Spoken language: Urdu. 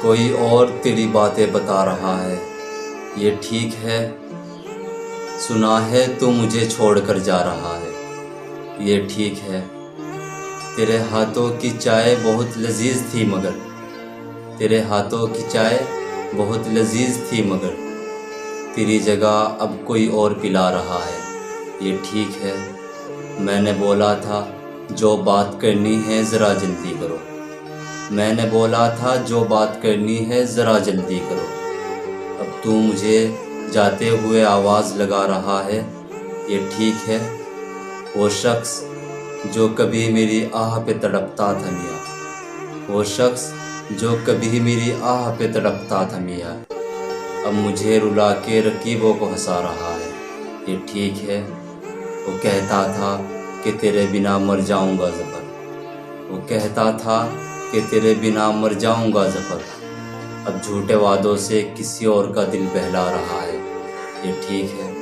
کوئی اور تیری باتیں بتا رہا ہے، یہ ٹھیک ہے؟ سنا ہے تو مجھے چھوڑ کر جا رہا ہے، یہ ٹھیک ہے؟ تیرے ہاتھوں کی چائے بہت لذیذ تھی مگر، تیرے ہاتھوں کی چائے بہت لذیذ تھی مگر تیری جگہ اب کوئی اور پلا رہا ہے، یہ ٹھیک ہے؟ میں نے بولا تھا جو بات کرنی ہے ذرا جلدی کرو، میں نے بولا تھا جو بات کرنی ہے ذرا جلدی کرو، اب تو مجھے جاتے ہوئے آواز لگا رہا ہے، یہ ٹھیک ہے؟ وہ شخص جو کبھی میری آہ پہ تڑپتا تھا میاں، وہ شخص جو کبھی میری آہ پہ تڑپتا تھا میاں، اب مجھے رلا کے رقیبوں کو ہنسا رہا ہے، یہ ٹھیک ہے؟ وہ کہتا تھا کہ تیرے بنا مر جاؤں گا ظفر، وہ کہتا تھا کہ تیرے بنا مر جاؤں گا ظفر، اب جھوٹے وعدوں سے کسی اور کا دل بہلا رہا ہے، یہ ٹھیک ہے؟